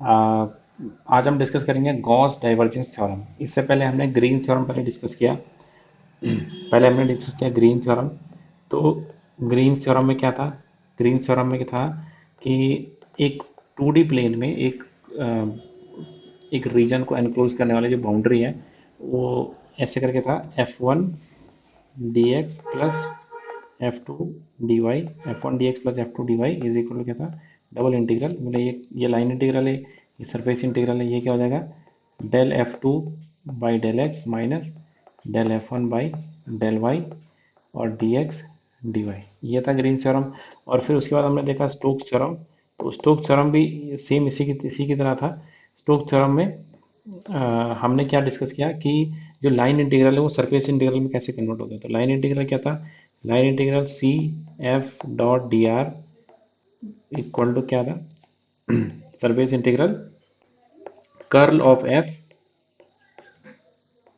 आ, आज हम डिस्कस करेंगे गॉस डाइवर्जेंस थ्योरम। इससे पहले हमने ग्रीन थ्योरम पहले डिस्कस किया। पहले हमने डिस्कस किया ग्रीन थ्योरम। तो ग्रीन थ्योरम में क्या था? ग्रीन थ्योरम में क्या था कि एक 2D प्लेन में एक रीजन को एनक्लोज करने वाली जो बाउंड्री है वो ऐसे करके था, F1 dx plus F2 dy, F1 dx plus F2 dy is equal to क्या था? डबल इंटीग्रल, मतलब ये लाइन इंटीग्रल है, ये सरफेस इंटीग्रल है, ये क्या हो जाएगा? Del F2 by del x minus del F1 by del y और dx dy। ये था ग्रीन थ्योरम। और फिर उसके बाद हमने देखा स्टोक्स थ्योरम। तो स्टोक्स थ्योरम भी सेम इसी की तरह था। स्टोक्स थ्योरम में हमने क्या डिस्कस किया कि जो लाइन इंटीग्रल है वो सरफेस इंटीग्रल में कैसे कन्वर्ट होता है। तो लाइन इंटीग्रल क्या था? Line integral C F dot d r equal to क्या था? Surface integral curl of F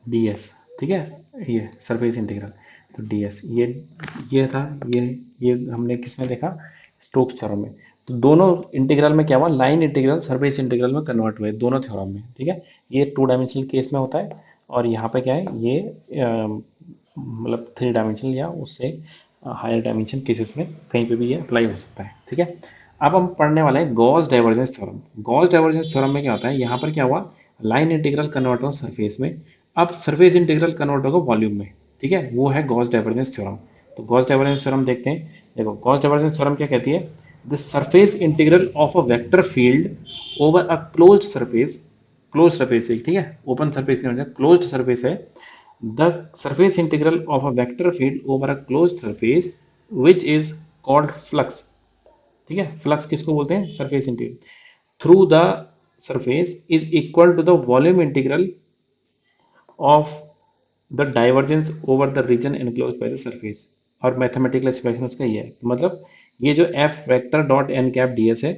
d S. ठीक है, ये सरफेस इंटीग्रल। तो डी एस ये था। ये हमने किस में देखा? स्टोक्स थ्योरम में। तो दोनों इंटीग्रल में क्या हुआ? लाइन इंटीग्रल सरफेस इंटीग्रल में कन्वर्ट हुए दोनों थ्योरम में। ठीक है, ये 2 डायमेंशनल केस में होता है। और यहाँ पे क्या है, ये मतलब 3 डायमेंशनल या उससे हायर डायमेंशन केसेस में कहीं पे भी ये अप्लाई हो सकता है। ठीक है, अब हम पढ़ने वाले हैं Gauss divergence theorem. Gauss divergence theorem में क्या होता है? यहाँ पर क्या हुआ? लाइन इंटीग्रल कन्वर्ट हुआ सरफेस में, अब सरफेस इंटीग्रल कन्वर्ट होगा वॉल्यूम में। ठीक है, वो है गॉस डाइवर्जेंस थ्योरम। तो गॉस डाइवर्जेंस थ्योरम देखते हैं। देखो, गॉस डाइवर्जेंस थ्योरम क्या कहती है? The surface integral of a vector field over a closed surface. Close surface है, ठीक है, ओपन सरफेस नहीं होता, क्लोज्ड सरफेस है। The surface integral of a vector field over a closed surface which is called flux. ठीक है, flux किसको बोलते हैं? Surface integral through the surface is equal to the volume integral of the divergence over the region enclose by the surface. और mathematical expression उसका ये है, मतलब ये जो F vector dot n cap d S है,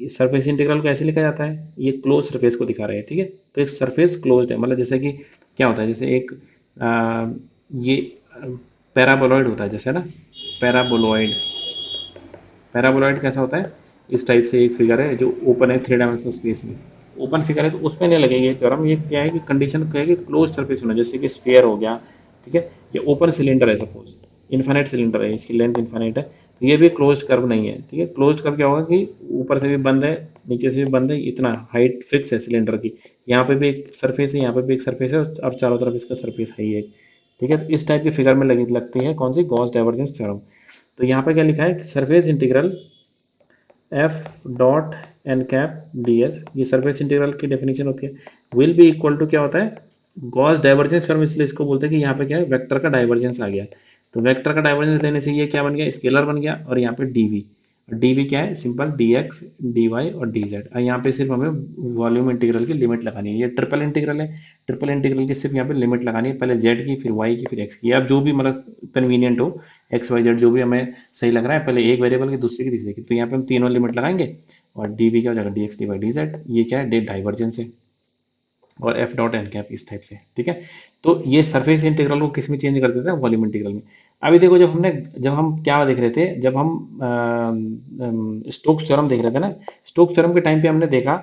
सरफेस इंटीग्रल को ऐसे लिखा जाता है, ये क्लोज सरफेस को दिखा रहे हैं। ठीक है, तो एक सरफेस क्लोज्ड है, मतलब जैसे कि क्या होता है, जैसे एक ये पैराबोलॉइड होता है, जैसे ना पैराबोलॉइड। पैराबोलॉइड कैसा होता है? इस टाइप से एक फिगर है जो ओपन है 3 डायमेंशनल स्पेस में। ओपन फिगर है तो उसमें नहीं लगेगी ये थ्योरम। ये क्या है कि कंडीशन क्या है कि क्लोज सरफेस होना, जैसे कि स्फीयर हो गया। ठीक है, ये ओपन सिलेंडर है, सपोज इन्फाइनाइट सिलेंडर है, इसकी लेंथ इन्फाइनाइट है, तो ये भी क्लोज्ड कर्व नहीं है। ठीक है, क्लोज्ड कर्व क्या होगा कि ऊपर से भी बंद है, नीचे से भी बंद है, इतना हाइट फिक्स है सिलेंडर की। यहाँ पे भी एक सरफेस है, यहाँ पे भी एक सरफेस है, और चारों तरफ इसका सरफेस है ही एक। ठीक है, तो इस टाइप की फिगर में लगी लगती है कौन सी? Gauss divergence theorem. तो यहाँ पे क्या लिखा है कि surface integral F dot n cap d S, ये सरफेस इंटीग्रल की डेफिनेशन होती है, विल बी इक्वल टू क्या होता है? Gauss divergence theorem. इसलिए इसको बोलते हैं कि यहाँ पे क्या है? वेक्टर का डाइवर्जेंस आ गया। तो वेक्टर का डाइवर्जेंस लेने से ये क्या बन गया? स्केलर बन गया। और यहाँ पे डीवी, डीवी क्या है? Simple d x d y और डी जेड। और यहाँ पे सिर्फ हमें वॉल्यूम इंटीग्रल की लिमिट लगानी है। ये ट्रिपल इंटीग्रल है, ट्रिपल इंटीग्रल की सिर्फ यहाँ पे लिमिट लगानी है, पहले जेड की, फिर वाई की, फिर एक्स की। अब जो भी मतलब कन्वीनियंट हो, एक्स वाई जेड जो भी हमें सही लग रहा है, पहले एक वेरिएबल की, दूसरे की, तीसरे की। तो यहाँ पे हम तीनों लिमिट लगाएंगे और डी वी क्या हो जाएगा? D x d y d z. ये क्या है? डे डाइवर्जेंस है। और एफ डॉट एन कैप इस टाइप से। ठीक है, तो ये सरफेस इंटीग्रल को किस में चेंज कर देता है? वॉल्यूम इंटीग्रल में। अभी देखो, जब हम क्या देख रहे थे, जब हम स्टोक्स थ्योरम देख रहे थे ना, स्टोक्स थ्योरम के टाइम पे हमने देखा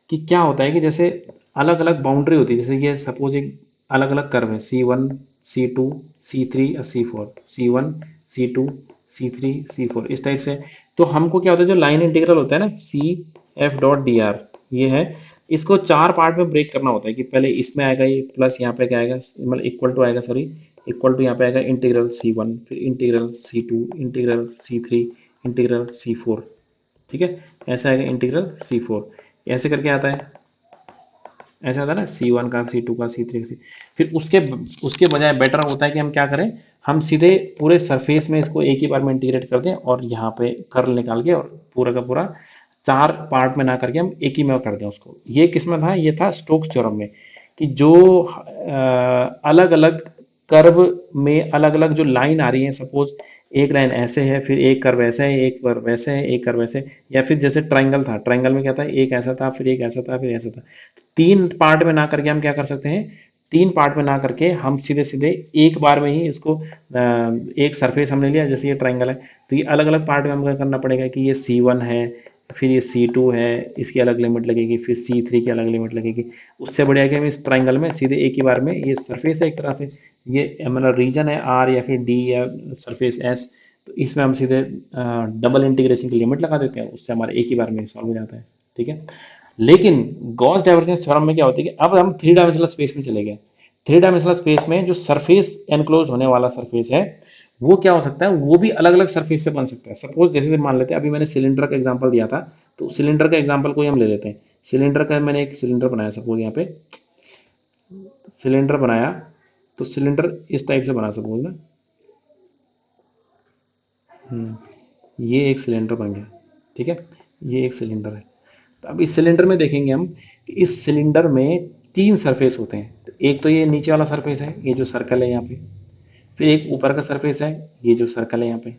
कि क्या होता है कि जैसे अलग अलग बाउंड्री होती है, जैसे ये सपोज एक अलग अलग कर्व है, C1 C2 C3 और C4, C1 C2 C3 C4 इस टाइप से। तो हमको क्या होता है, जो लाइन इंटीग्रल होता है ना, C F dot d r, ये है, इसको 4 पार्ट में ब्रेक करना होता है। कि पहले इसमें आएगा ये, प्लस यहाँ पे क्या आएगा, मतलब इक्वल टू आएगा, सॉरी, इक्वल टू यहाँ पे आएगा इंटीग्रल C1, फिर integral C2, integral C3, integral C4। ठीक है, ऐसा आएगा इंटीग्रल C4। ऐसे करके आता है, ऐसा आता है ना, C1 का, C2 का, C3 का, फिर उसके उसके बजाय बेटर होता है कि हम क्या करें, हम सीधे पूरे सरफेस में इसको एक ही बार में इंटीग्रेट कर दें, और यहाँ पे कर्ल निकाल के, और पूरा का पूरा 4 पार्ट में ना करके हम एक ही में कर दें उसको। ये किस में था? ये था स्टोक्स थ्योरम में। कि जो अलग अलग कर्व में अलग अलग जो लाइन आ रही है, सपोज एक लाइन ऐसे है, फिर एक कर्व ऐसा है, एक कर्व वैसे है, एक कर्व वैसे, या फिर जैसे ट्राइंगल था, ट्राइंगल में क्या था? एक ऐसा था, फिर एक ऐसा था, फिर ऐसा था। 3 पार्ट में ना करके हम क्या कर सकते हैं? 3 पार्ट में ना करके हम सीधे सीधे एक बार में ही इसको एक सरफेस हमने लिया, जैसे ये ट्राइंगल है, तो ये अलग अलग पार्ट में हमें करना पड़ेगा कि ये C1 है, फिर ये C2 है, इसकी अलग लिमिट लगेगी, फिर C3 की अलग लिमिट लगेगी। उससे बढ़िया है कि हम इस ट्राइंगल में सीधे एक ही बार में, ये सरफेस है एक तरह से, ये मतलब रीजन है R या फिर D या सरफेस S, तो इसमें हम सीधे डबल इंटीग्रेशन की लिमिट लगा देते हैं, उससे हमारा एक ही बार में सॉल्व हो जाता है। ठीक है। लेकिन गॉस डाइवर्जेंस थ्योरम में क्या होता है कि अब हम थ्री डायमेंशनल स्पेस में चले गए। थ्री डायमेंशनल स्पेस में जो सरफेस एनक्लोज होने वाला सरफेस है, वो क्या हो सकता है, वो भी अलग अलग सरफेस से बन सकता है। सपोज जैसे मान लेते हैं, अभी मैंने सिलेंडर का एग्जांपल दिया था, तो सिलेंडर का एग्जांपल को ही हम ले लेते हैं। सिलेंडर का मैंने एक सिलेंडर बनाया, सपोज यहाँ पे सिलेंडर बनाया, तो सिलेंडर इस टाइप से बना, सपोज ना, ये एक सिलेंडर बन गया। ठीक है, ये एक सिलेंडर है। तो अब इस सिलेंडर में देखेंगे हम कि इस सिलेंडर में तीन सरफेस होते हैं। तो एक तो ये नीचे वाला सरफेस है, ये जो सर्कल है यहाँ पे, फिर एक ऊपर का सरफेस है, ये जो सर्कल है यहाँ पे,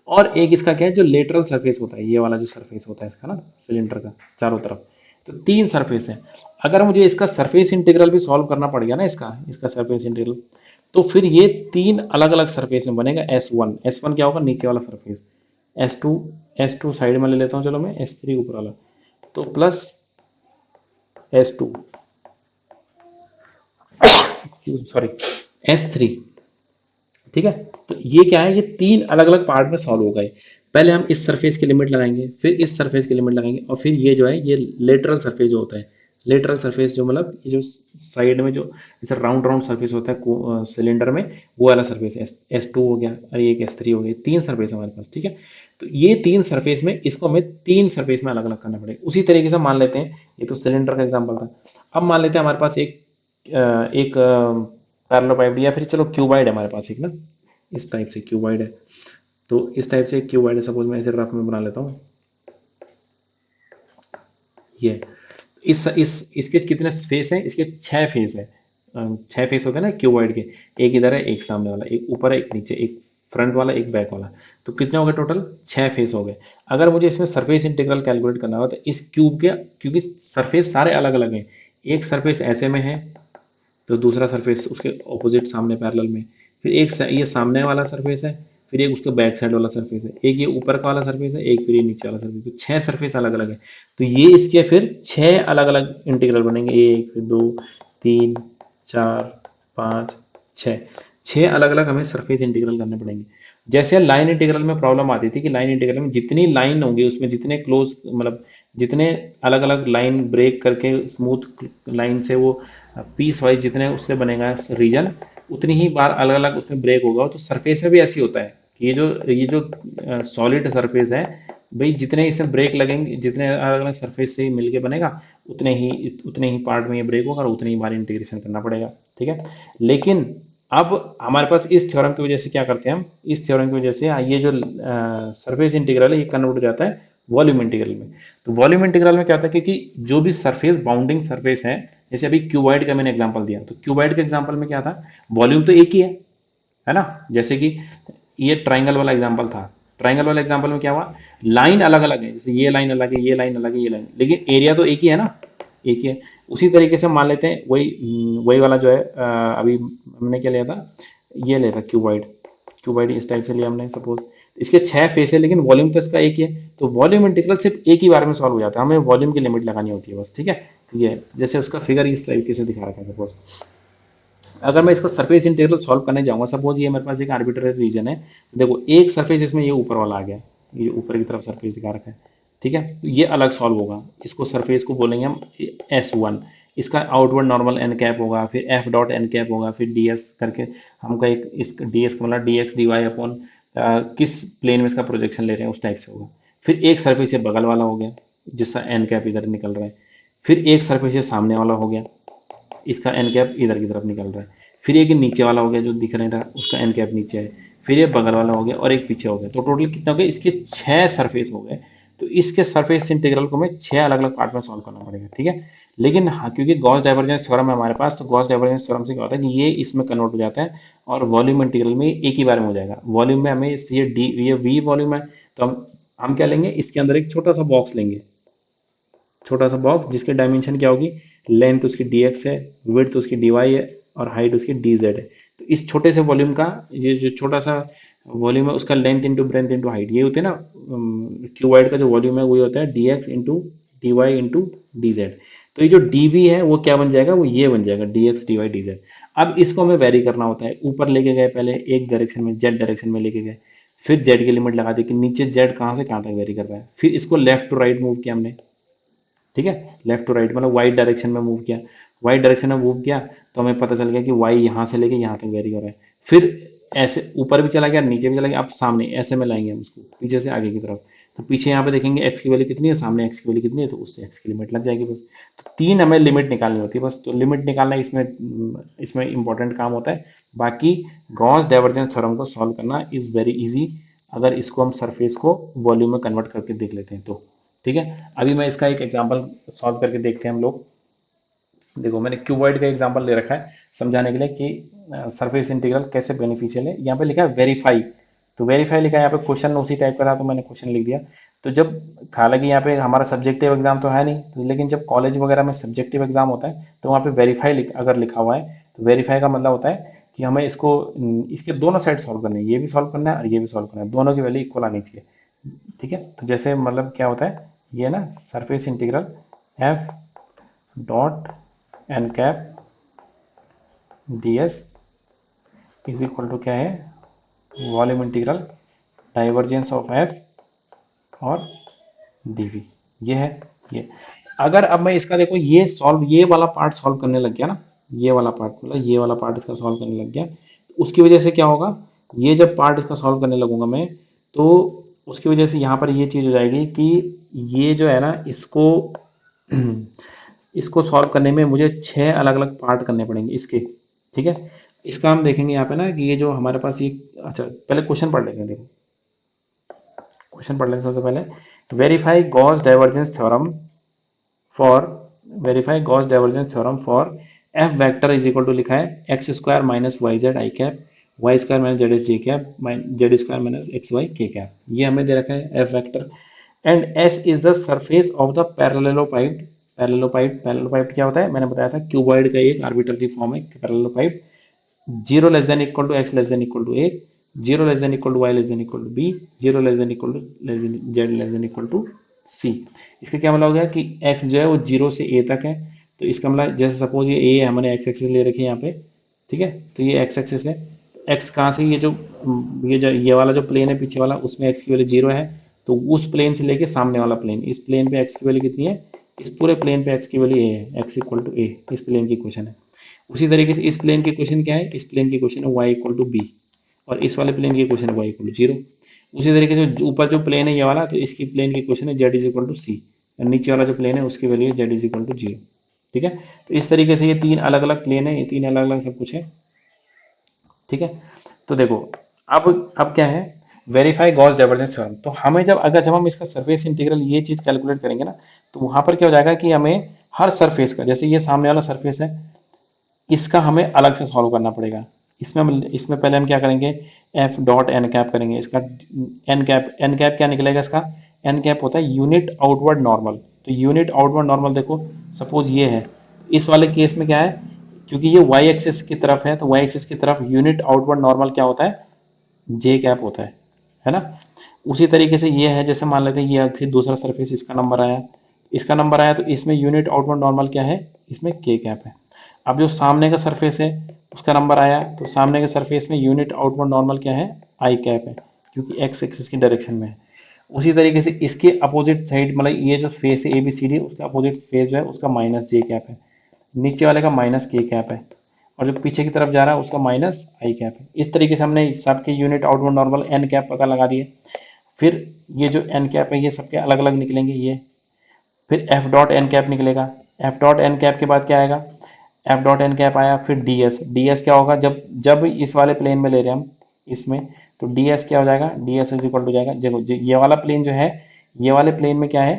और एक इसका क्या है, जो लेटरल सरफेस होता है, ये वाला जो सरफेस होता है इसका ना, सिलेंडर का चारों तरफ। तो तीन सरफेस है। अगर मुझे इसका सरफेस इंटीग्रल भी सॉल्व करना पड़ गया ना, इसका इसका सरफेस इंटीग्रल, तो फिर ये तीन अलग अलग सरफेस में बनेगा। S1 क्या होगा, नीचे वाला सरफेस। S2, S2 साइड में ले लेता हूँ, चलो मैं S3 ऊपर वाला, तो प्लस S2, सॉरी S3। ठीक है। तो ये क्या है, ये तीन अलग अलग पार्ट में सॉल्व हो गए। पहले हम इस सरफेस की लिमिट लगाएंगे, फिर इस सरफेस की लिमिट लगाएंगे, और फिर ये जो है, ये लेटरल सरफेस जो होता है, लेटरल सरफेस जो मतलब ये जो साइड में जो जैसे राउंड राउंड सरफेस होता है सिलेंडर में, वो वाला सरफेस S2 हो गया, और ये एक S3 हो गया। तीन सरफेस हमारे पास। ठीक है। तो ये तीन सरफेस में, इसको हमें तीन सरफेस में अलग अलग करना पड़ेगा। उसी तरीके से मान लेते हैं, ये तो सिलेंडर का एग्जाम्पल था। अब मान लेते हैं हमारे पास एक पैरेललोपाइड, या फिर चलो क्यूबाइड है हमारे पास एक ना, इस टाइप से क्यूबाइड है। तो इस टाइप से क्यूबाइड है, सपोज मैं इसे रफ में बना लेता हूँ। ये इस इसके कितने फेस हैं, इसके छह फेस है। छह फेस होते हैं ना क्यूबाइड के, एक इधर है, एक सामने वाला, एक ऊपर है, एक नीचे, एक फ्रंट वाला, एक बैक वाला। तो कितने हो गए टोटल, छह फेस हो गए। अगर मुझे इसमें सरफेस इंटीग्रल कैलकुलेट करना हो, तो इस क्यूब के, क्योंकि सरफेस सारे अलग अलग हैं, एक सरफेस ऐसे में है, तो दूसरा सरफेस उसके ऑपोजिट सामने पैरेलल में, फिर एक ये सामने वाला सरफेस है, फिर एक उसके बैक साइड वाला सरफेस है, एक ये ऊपर का वाला सरफेस है, एक फिर ये नीचे वाला सरफेस। तो छह सरफेस अलग अलग है। तो ये इसके फिर छह अलग अलग इंटीग्रल बनेंगे, एक, फिर दो, तीन, चार, पाँच, छः। छह अलग अलग हमें सरफेस इंटीग्रल करने पड़ेंगे। जैसे लाइन इंटीग्रल में प्रॉब्लम आती थी कि लाइन इंटीग्रल में जितनी लाइन होंगी, उसमें जितने क्लोज मतलब जितने अलग अलग लाइन ब्रेक करके स्मूथ लाइन से वो पीस वाइज जितने उससे बनेगा रीजन, उतनी ही बार अलग अलग उसमें ब्रेक होगा। तो सरफेस में भी ऐसी होता है कि ये जो सॉलिड सरफेस है भाई, जितने इसमें ब्रेक लगेंगे, जितने अलग अलग सरफेस से मिलके बनेगा, उतने ही पार्ट में ये ब्रेक होगा, और उतनी ही बार इंटीग्रेशन करना पड़ेगा। ठीक है। लेकिन अब हमारे पास इस थ्योरम की वजह से क्या करते हैं हम, इस थ्योरम की वजह से ये जो सरफेस इंटीग्रल है, ये कन्वर्ट हो जाता है वॉल्यूम इंटीग्रल में। तो वॉल्यूम इंटीग्रल में क्या होता है कि जो भी सरफेस बाउंडिंग सरफेस है, जैसे अभी क्यूबॉइड का मैंने एग्जांपल दिया, तो क्यूबॉइड के एग्जांपल में क्या था, वॉल्यूम तो एक ही है ना। जैसे कि ये ट्राइंगल वाला एग्जांपल था, ट्राइंगल वाला एग्जांपल में क्या हुआ, लाइन अलग अलग है, जैसे ये लाइन अलग है, ये लाइन अलग है, ये लाइन, लेकिन एरिया तो एक ही है ना, एक ही है। उसी तरीके से मान लेते हैं वही वाला जो है, अभी हमने क्या लिया था, ये लिया था क्यूबॉइड। क्यूबॉइड इस टाइप से लिया हमने, सपोज इसके छह फेस है, लेकिन वॉल्यूम तो इसका एक ही है। तो वॉल्यूम इंटीग्रल सिर्फ एक ही बार में सॉल्व हो जाता है, हमें वॉल्यूम की लिमिट लगानी होती है बस। ठीक है। तो ये जैसे उसका फिगर इस तरीके से दिखा रखा है। सपोज अगर मैं इसको सरफेस इंटीग्रल सॉल्व करने जाऊंगा, सपोज ये मेरे पास एक आर्बिट्ररी रीजन है, देखो एक सरफेस इसमें ये ऊपर वाला आ गया, ये ऊपर की तरफ सरफेस दिखा रखा है। ठीक है। तो ये अलग सॉल्व होगा, इसको सरफेस को बोलेंगे हम S1। इसका आउटवर्ड नॉर्मल एन कैप होगा, फिर एफ डॉट एन कैप होगा, फिर ds करके हमका एक इस ds का मतलब dx dy अपॉन किस प्लेन में इसका प्रोजेक्शन ले रहे हैं उस टाइप से होगा। फिर एक सरफेस ये बगल वाला हो गया, जिसका एन कैप इधर निकल रहा है। फिर एक सरफेस ये सामने वाला हो गया, इसका एन कैप इधर की तरफ निकल रहा है। फिर एक नीचे वाला हो गया, जो दिख रहा है उसका एन कैप नीचे है। फिर ये बगल वाला हो गया, और एक पीछे हो गया। तो टोटल कितने हो गए, इसके छह सरफेस हो गए। तो इसके सरफेस इंटीग्रल को हमें छह अलग अलग पार्ट में सॉल्व करना पड़ेगा। ठीक है। लेकिन हाँ, क्योंकि गॉस डाइवर्जेंस थ्योरम है हमारे पास, तो गॉस डाइवर्जेंस थ्योरम से क्या होता है कि ये इसमें कन्वर्ट हो जाता है, और वॉल्यूम इंटीग्रल में एक ही बार में हो जाएगा। वॉल्यूम में हमें ये वी वॉल्यूम है, तो हम क्या लेंगे, इसके अंदर एक छोटा सा बॉक्स लेंगे, छोटा सा बॉक्स जिसके डायमेंशन क्या होगी, लेंथ उसकी dx है, विड्थ उसकी dy है, और हाइट उसकी dz है। तो इस छोटे से वॉल्यूम का ये जो छोटा सा वॉल्यूम है उसका लेंथ इंटू ब्रेंथ इंटू हाइट, ये होते हैं ना क्यूबॉइड का जो वॉल्यूम है वही होता है d x into d y into d z. तो ये जो डी वी है वो क्या बन जाएगा, वो ये बन जाएगा d x d y d z. अब इसको हमें वेरी करना होता है, ऊपर लेके गए पहले एक डायरेक्शन में जेड डायरेक्शन में लेके गए, फिर जेड की लिमिट लगा दी कि नीचे जेड कहाँ से कहाँ तक वेरी कर रहा है, फिर इसको लेफ्ट टू राइट मूव किया हमने, ठीक है, लेफ्ट टू राइट मतलब वाई डायरेक्शन में मूव किया, वाई डायरेक्शन में मूव किया तो हमें पता चल गया कि वाई यहाँ से लेके यहाँ तक वेरी कर रहा है, फिर ऐसे ऊपर भी चला गया नीचे भी चला गया, अब सामने ऐसे में लाएंगे हम उसको पीछे से आगे की तरफ, तो पीछे यहाँ पे देखेंगे एक्स की वैल्यू कितनी है, सामने एक्स की वैल्यू कितनी है, तो उससे एक्स की लिमिट लग जाएगी बस। तो तीन हमें लिमिट निकालनी होती है बस, तो लिमिट निकालना इसमें इसमें इंपॉर्टेंट काम होता है। बाकी गॉस डाइवर्जेंस थ्योरम को सॉल्व करना इज वेरी इजी, अगर इसको हम सरफेस को वॉल्यूम में कन्वर्ट करके देख लेते हैं तो। ठीक है, अभी मैं इसका एक एग्जांपल सॉल्व करके देखते हैं हम लोग। देखो मैंने क्यूबॉइड का एग्जांपल ले रखा है समझाने के लिए कि सरफेस इंटीग्रल कैसे बेनिफिशियल है। यहाँ पे लिखा है वेरीफाई, तो वेरीफाई लिखा है, यहाँ पे क्वेश्चन उसी टाइप का था तो मैंने क्वेश्चन लिख दिया। तो जब हालांकि यहाँ पे हमारा सब्जेक्टिव एग्जाम तो है नहीं, तो लेकिन जब कॉलेज वगैरह में सब्जेक्टिव एग्जाम होता है तो वहाँ पे वेरीफाई अगर लिखा हुआ है तो वेरीफाई का मतलब होता है कि हमें इसको इसके दोनों साइड सॉल्व करने हैं, ये भी सॉल्व करना है और ये भी सॉल्व करना है, दोनों की वैल्यू इक्वल आनी चाहिए। ठीक है, तो जैसे मतलब क्या होता है ये ना surface integral F dot n cap d S is equal to क्या है, volume integral divergence of F और डीवी, ये है ये। अगर अब मैं इसका देखो ये सॉल्व, ये वाला पार्ट सॉल्व करने लग गया ना, ये वाला पार्ट मतलब ये वाला पार्ट इसका सॉल्व करने लग गया, उसकी वजह से क्या होगा, ये जब पार्ट इसका सॉल्व करने लगूंगा मैं तो उसकी वजह से यहाँ पर ये चीज हो जाएगी कि ये जो है ना इसको इसको सॉल्व करने में मुझे 6 अलग अलग पार्ट करने पड़ेंगे इसके। ठीक है, इसका हम देखेंगे यहाँ पे ना कि ये जो हमारे पास ये, अच्छा पहले क्वेश्चन पढ़ लेंगे, देखो क्वेश्चन पढ़ लेंगे सबसे पहले। Verify Gauss divergence theorem for, verify Gauss divergence theorem for F vector is equal to लिखा है X square minus Y Z I cap Y square minus Z X J cap Z square minus X Y K cap, ये हमें दे रखा है F vector. And S is the surface of the parallelepiped, parallelepiped क्या होता है मैंने बताया था, क्यूबॉइड का एक आर्बिट्ररी फॉर्म है parallelepiped. Zero less than equal to X less than equal to A, zero less than equal to Y less than equal to B, zero less than equal to Z less than equal to C. इसका क्या मतलब हो गया कि x जो है वो zero से a तक है, तो इसका मतलब जैसे सपोज ये a है, हमने x एक्सिस ले रखी है यहाँ पे, ठीक है, तो ये x एक्सिस है, x कहाँ से, ये वाला जो प्लेन है पीछे वाला उसमें x की वैल्यू जीरो है, तो उस प्लेन से लेके सामने वाला प्लेन, इस प्लेन पे x की वैल्यू कितनी है, इस पूरे प्लेन पे x की वैल्यू a है, x इक्वल टू a, इस प्लेन की क्वेश्चन है। उसी तरीके से इस प्लेन की क्वेश्चन क्या है, इस प्लेन की क्वेश्चन है y इक्वल टू बी, और इस वाले प्लेन की क्वेश्चन है y इक्वल टू जीरो। उसी तरीके से ऊपर जो प्लेन है ये वाला, तो इसकी प्लेन की क्वेश्चन है z इज इक्वल टू सी, और नीचे वाला जो प्लेन है उसकी वैल्यू है z is equal to zero. ठीक है, तो इस तरीके से ये तीन अलग अलग प्लेन है, ये तीन अलग अलग सब कुछ है। ठीक है, तो देखो अब क्या है, वेरीफाई गॉस डाइवर्जेंस थ्योरम, तो हमें जब हम इसका सरफेस इंटीग्रल ये चीज कैलकुलेट करेंगे ना, तो वहां पर क्या हो जाएगा कि हमें हर सरफेस का, जैसे ये सामने वाला सरफेस है इसका हमें अलग से सॉल्व करना पड़ेगा। इसमें पहले हम क्या करेंगे, एफ डॉट एन कैप करेंगे, इसका एन कैप क्या निकलेगा, इसका एन कैप होता है यूनिट आउटवर्ड नॉर्मल। तो यूनिट आउटवर्ड नॉर्मल देखो सपोज ये है, इस वाले केस में क्या है, क्योंकि ये वाई एक्सिस की तरफ है तो वाई एक्सिस की तरफ यूनिट आउटवर्ड नॉर्मल क्या होता है, जे कैप होता है ना। उसी तरीके से ये है, जैसे मान लेते हैं ये फिर दूसरा सरफेस इसका नंबर आया, तो इसमें यूनिट आउटवर्ड नॉर्मल क्या है, इसमें के कैप है। अब जो सामने का सरफेस है उसका नंबर आया, तो सामने के सरफेस में यूनिट आउटवर्ड नॉर्मल क्या है, आई कैप है, क्योंकि एक्स एक्सिस की डायरेक्शन में है। उसी तरीके से इसके अपोजिट साइड मतलब ये जो फेस है ए बी सी डी, उसका अपोजिट फेस जो है उसका माइनस जे कैप है, नीचे वाले का माइनस के कैप है, और जो पीछे की तरफ जा रहा है उसका माइनस आई कैप है। इस तरीके से हमने सबके unit outward normal n cap पता लगा दिए। फिर ये जो एन कैप है ये सबके अलग अलग निकलेंगे ये, फिर एफ डॉट एन कैप निकलेगा, एफ डॉट एन कैप के बाद क्या आएगा, एफ डॉट एन कैप आया, फिर डी एस, डी एस क्या होगा, जब जब इस वाले प्लेन में ले रहे हैं हम इसमें, तो डी एस क्या हो जाएगा, d S is equal to जाएगा, देखो ये वाला प्लेन जो है, ये वाले प्लेन में क्या है,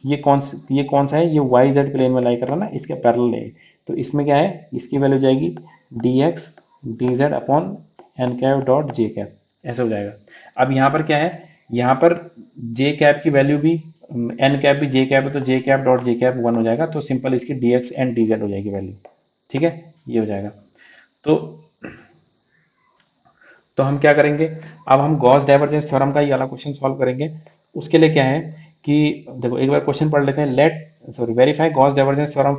ये कौन सा है, ये वाई जेड प्लेन में लाई कर रहा है ना, इसके पैरेलल है, तो इसमें क्या है, इसकी वैल्यू जाएगी d x d z upon n cap dot j cap, ऐसा हो जाएगा। अब यहाँ पर क्या है, यहाँ पर जे कैप की वैल्यू भी एन कैप भी जे कैप है, तो जे कैप डॉट जे कैप 1 हो जाएगा, तो सिंपल इसकी D X and D Z हो जाएगी वैल्यू। ठीक है, ये हो जाएगा। तो तो हम क्या करेंगे, अब हम गॉस डाइवर्जेंस थ्योरम का ये वाला क्वेश्चन सॉल्व करेंगे। उसके लिए क्या है कि देखो एक बार क्वेश्चन पढ़ लेते हैं। Let sorry verify Gauss divergence theorem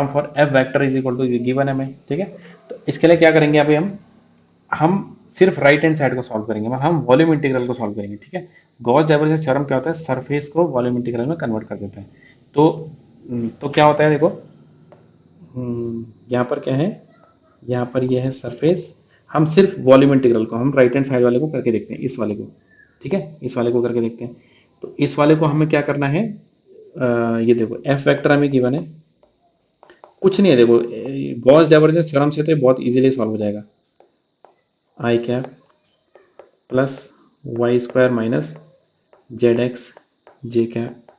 for F vector is equal to given है हमें, ठीक है। तो इसके लिए क्या करेंगे अभी हम सिर्फ राइट हैंड साइड को सॉल्व करेंगे, हम वॉल्यूम इंटीग्रल को सॉल्व करेंगे, ठीक है। गॉस डाइवर्जेंस थ्योरम क्या होता है, सरफेस को वॉल्यूम इंटीग्रल में कन्वर्ट कर देता है। तो क्या होता है देखो, यहाँ पर क्या है, यहाँ पर ये है सरफेस, हम सिर्फ वॉल्यूम इंटीग्रल को, हम राइट हैंड साइड वाले को करके देखते हैं, इस वाले को, ठीक है, इस वाले को करके देखते हैं। तो इस वाले को हमें क्या करना है, ये देखो एफ वेक्टर हमें गिवन है, कुछ नहीं है देखो, गॉस डाइवर्जेंस थ्योरम से तो ये बहुत इजीली सॉल्व हो जाएगा। I cap plus Y square minus Z X J cap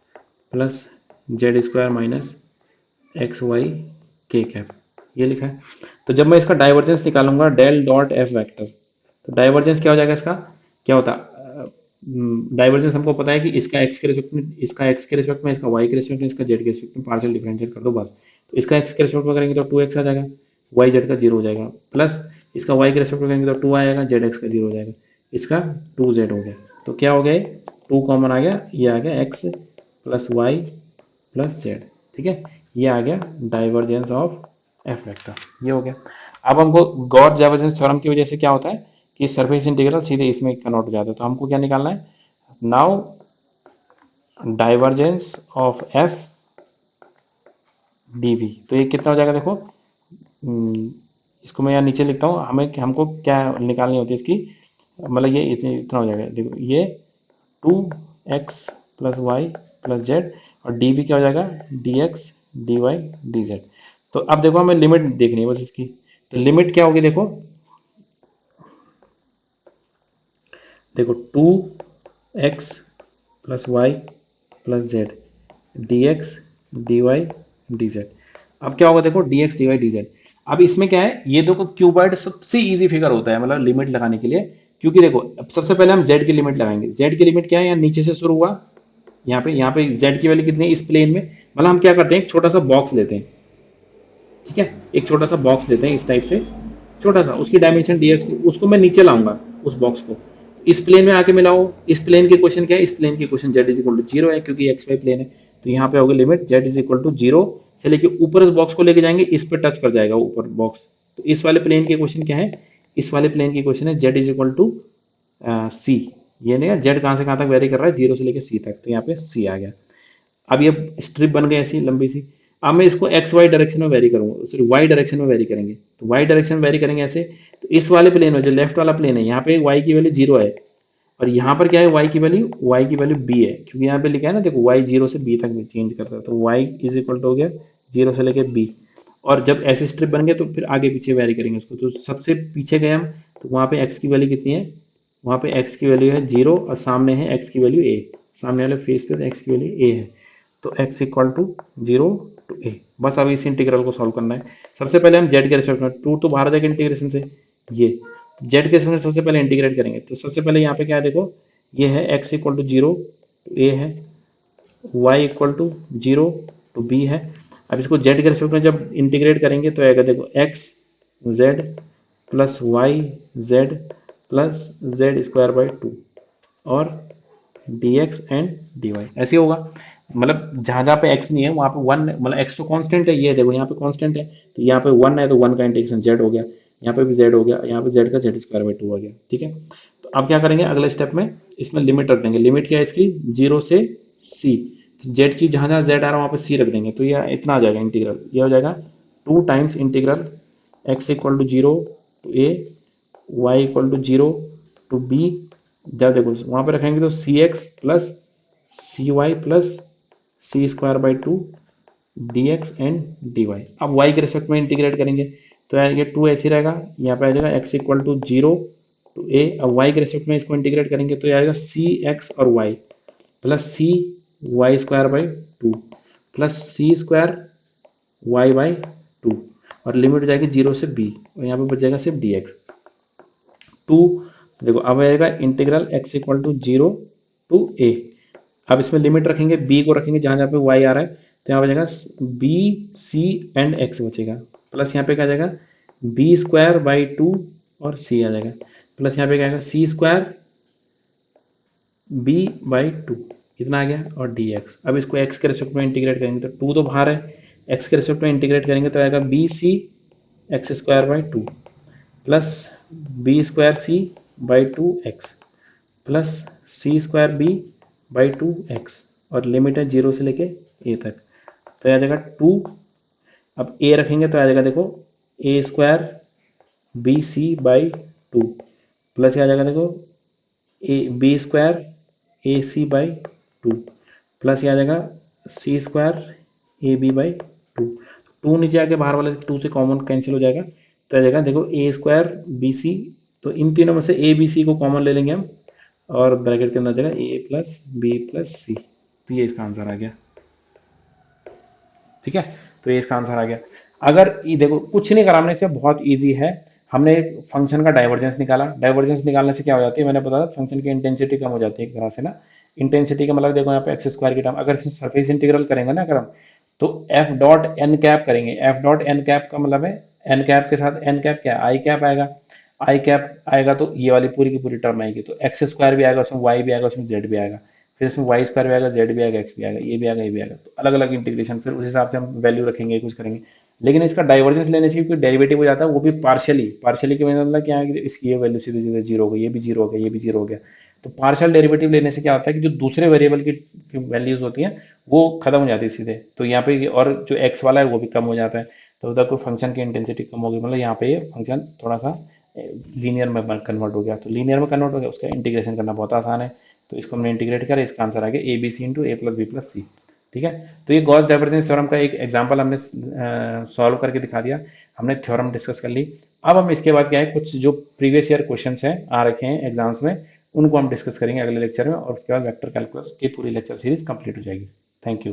plus Z square minus X Y K cap, ये लिखा है। तो जब मैं इसका डाइवर्जेंस निकालूंगा डेल डॉट एफ वेक्टर, तो डाइवर्जेंस क्या हो जाएगा इसका, क्या होता डाइवर्जेंस हमको पता है कि इसका एक्स के रिस्पेक्ट में, इसका एक्स के रिस्पेक्ट में, इसका वाई के रिस्पेक्ट में, इसका जेड के रिस्पेक्ट में पार्शियल डिफरेंशिएट कर दो बस। तो इसका एक्स के रिस्पेक्ट में करेंगे तो 2x आ जाएगा, वाई जेड का 0 हो जाएगा, प्लस इसका वाई के रिस्पेक्ट में करेंगे तो 2 आएगा, जेड एक्स का 0 हो जाएगा, इसका 2z हो गया। तो क्या हो गया, 2 कॉमन आ गया, ये आ गया x plus y plus z, ठीक है। ये आ गया डाइवर्जेंस ऑफ एफ वेक्टर, ये हो गया। अब हमको गॉस डाइवर्जेंस थ्योरम की वजह से क्या होता है कि सरफेस इंटीग्रल सीधे इसमें कन्वर्ट हो जाता है। तो हमको क्या निकालना है, now divergence of F d V. तो ये कितना हो जाएगा देखो, इसको मैं यहाँ नीचे लिखता हूँ, हमको क्या निकालनी होती है इसकी, मतलब ये इतना हो जाएगा देखो, ये 2x plus y plus z, और डी वी क्या हो जाएगा, d x d y d z. तो अब देखो हमें लिमिट देखनी है बस इसकी। तो लिमिट क्या होगी देखो, 2x plus y plus z d x d y d z. अब क्या होगा देखो, d x d y d z. अब इसमें क्या है, ये देखो क्यूबॉइड सबसे इजी फिगर होता है मतलब लिमिट लगाने के लिए, क्योंकि देखो अब सबसे पहले हम z की लिमिट लगाएंगे। z की लिमिट क्या है, यहाँ नीचे से शुरू हुआ, यहाँ पे z की वैल्यू कितनी है इस प्लेन में, मतलब हम क्या करते हैं, एक छोटा सा बॉक्स लेते हैं, ठीक है, एक छोटा सा बॉक्स लेते हैं इस टाइप से, छोटा सा, उसकी डायमेंशन dx, उसको मैं नीचे लाऊंगा उस बॉक्स को, इस प्लेन में आके मिलाओ। इस प्लेन की क्वेश्चन क्या है, इस प्लेन की question z is equal to 0 है, क्योंकि एक्स वाई प्लेन है। तो यहाँ पे होगी limit z is equal to 0 से लेके ऊपर इस बॉक्स को लेके जाएंगे, इस पे टच कर जाएगा ऊपर बॉक्स। तो इस वाले प्लेन की क्वेश्चन क्या है, इस वाले प्लेन की क्वेश्चन है z इज इक्वल टू सी। ये नहीं है z कहाँ से कहाँ तक वेरी कर रहा है, 0 से लेके c तक, तो यहाँ पे c आ गया। अब ये स्ट्रिप बन गई ऐसी लंबी सी। अब मैं इसको एक्स वाई डायरेक्शन में वेरी करूंगा, सॉरी वाई डायरेक्शन में वेरी करेंगे, तो वाई डायरेक्शन में वेरी करेंगे ऐसे। तो इस वाले प्लेन में जो लेफ्ट वाला प्लेन है, यहाँ पे वाई की वैल्यू 0 है, और यहाँ पर क्या है, वाई की वैल्यू b है, क्योंकि यहाँ पे लिखा है ना देखो, y 0 से b तक चेंज करता है, तो y इज इक्वल टू हो गया 0 से लेके b। और जब ऐसे स्ट्रिप बन गए तो फिर आगे पीछे वेरी करेंगे उसको। तो सबसे पीछे गए हम, तो वहाँ पे x की वैल्यू कितनी है, वहाँ पे x की वैल्यू है 0, और सामने है x की वैल्यू a, सामने वाले फेस पे x की वैल्यू a है। तो x equal to 0 to a। बस अब इस इंटीग्रल को सॉल्व करना है। सबसे पहले हम z के रिस्पेक्ट में, 2 तो बाहर आ जाएगा इंटीग्रेशन से, ये z के रिस्पेक्ट में सबसे पहले इंटीग्रेट करेंगे। तो सबसे पहले यहाँ पे क्या है देखो, ये है x equal to 0 to a है, y equal to 0 to b है। अब इसको z के रिस्पेक्ट में जब इंटीग्रेट करेंगे तो आएगा देखो x z plus y z plus Z square by 2 और dx एंड dy ऐसे होगा। मतलब जहां जहां पे x नहीं है वहां पे 1, मतलब x तो कांस्टेंट है, ये देखो यहाँ पे कांस्टेंट है, तो यहाँ पे 1 है तो 1 का इंटीग्रेशन z हो गया, यहाँ पे भी z हो गया, यहाँ पे z का जेड स्क्वायर बाई 2 हो गया, ठीक है। तो अब क्या करेंगे अगले स्टेप में, इसमें लिमिट रख देंगे। लिमिट क्या है इसकी, 0 से c, तो z की जहां जहां z आ रहा है वहां पे c रख देंगे, तो ये इतना आ जाएगा इंटीग्रल, ये हो जाएगा 2 times integral x equal to 0 to a y equal to 0 to b। जब देखो वहां पे रखेंगे तो C X plus C Y plus C square by 2 D X and D Y. अब y के रिस्पेक्ट में इंटीग्रेट करेंगे तो ये 2 ऐसे रहेगा, यहाँ पे आ जाएगा x equal to 0 to a। अब y के रिस्पेक्ट में इसको इंटीग्रेट करेंगे तो ये आएगा सी एक्स और y plus C y square by 2 plus C square y by 2, और लिमिट हो जाएगी 0 से b, और यहाँ पे बच जाएगा सिर्फ dx 2। देखो अब आएगा integral x equal to 0 to a। अब इसमें लिमिट रखेंगे, b को रखेंगे जहां जहां पे y आ रहा है, तो यहाँ बचेगा b c एंड x बचेगा, प्लस यहाँ पे क्या जाएगा b स्क्वायर बाई 2 और सी आ जाएगा, प्लस यहाँ पे क्या आएगा सी स्क्वायर बी बाई टू, इतना आ गया, और डी एक्स। अब इसको एक्स के रेस्पेक्ट में इंटीग्रेट करेंगे तो टू तो बाहर है, एक्स के रेस्पेक्ट में इंटीग्रेट करेंगे तो आएगा b c x square by two plus b square c by two x plus C square b by two x, और लिमिट है जीरो से लेके ए तक, तो आ जाएगा टू। अब ए रखेंगे तो आ जाएगा देखो A square B C by two plus आ जाएगा देखो A B square A C by two plus ये आ जाएगा C square A B by two. Two नीचे आके बाहर वाले टू से कॉमन कैंसिल हो जाएगा, तो आ जाएगा देखो ए स्क्वायर बी सी, तो इन तीनों में से ए बी सी को कॉमन ले लेंगे हम, और ब्रैकेट के अंदर आ जाएगा ए प्लस बी प्लस सी, तो ये इसका आंसर आ गया। ठीक है, तो ये इसका आंसर आ गया। अगर ये देखो कुछ नहीं करा हमने, से बहुत इजी है, हमने एक फंक्शन का डाइवर्जेंस निकाला, डाइवर्जेंस निकालने से क्या हो जाती है, मैंने बताया फंक्शन की इंटेंसिटी कम हो जाती है एक तरह से ना। इंटेंसिटी का मतलब देखो यहाँ पे एक्स स्क्वायर की टर्म, अगर सरफेस इंटीग्रल करेंगे ना अगर हम, तो एफ डॉट एन कैप करेंगे, एफ डॉट एन कैप का मतलब है एन कैप के साथ एन कैप क्या है, आई कैप आएगा, आई कैप आएगा तो ये वाली पूरी की पूरी टर्म आएगी, तो एक्स स्क्वायर भी आएगा, उसमें वाई भी आएगा, उसमें जेड भी आएगा, फिर इसमें वाई स्क्वायर भी आएगा, जेड भी आएगा, एक्स भी आएगा, ये भी आएगा, ये भी आएगा, तो अलग अलग इंटीग्रेशन, फिर उस हिसाब से हम वैल्यू रखेंगे, कुछ करेंगे। लेकिन इसका डाइवर्जेंस लेने से कोई डेरिवेटिव हो जाता है, वो भी पार्शियली, पार्शियली के मतलब क्या है कि इसकी ये वैल्यू सीधे सीधे जीरो हो गई, ये भी जीरो हो गया, ये भी जीरो हो गया। तो पार्शियल डेरिवेटिव लेने से क्या होता है कि जो दूसरे वेरिएबल की वैल्यूज होती हैं वो खत्म हो जाती है सीधे, तो यहाँ पे और जो एक्स वाला है वो भी कम हो जाता है, तो उधर कोई फंक्शन की इंटेंसिटी कम होगी, मतलब यहाँ पे ये फंक्शन थोड़ा सा लीनियर में कन्वर्ट हो गया, तो लीनियर में कन्वर्ट हो गया, उसका इंटीग्रेशन करना बहुत आसान है, तो इसको हमने इंटीग्रेट करा, इसका आंसर आ गया A B C into A plus B plus C. ठीक है, तो ये गॉस डाइवर्जेंस थ्योरम का एक एग्जांपल हमने सॉल्व करके दिखा दिया, हमने थ्योरम डिस्कस कर ली। अब हम इसके बाद क्या है, कुछ जो प्रीवियस ईयर क्वेश्चंस हैं आ रखे हैं एग्जाम्स में, उनको हम डिस्कस करेंगे अगले लेक्चर में, और उसके बाद वेक्टर कैलकुलस की पूरी लेक्चर सीरीज कंप्लीट हो जाएगी। Thank you.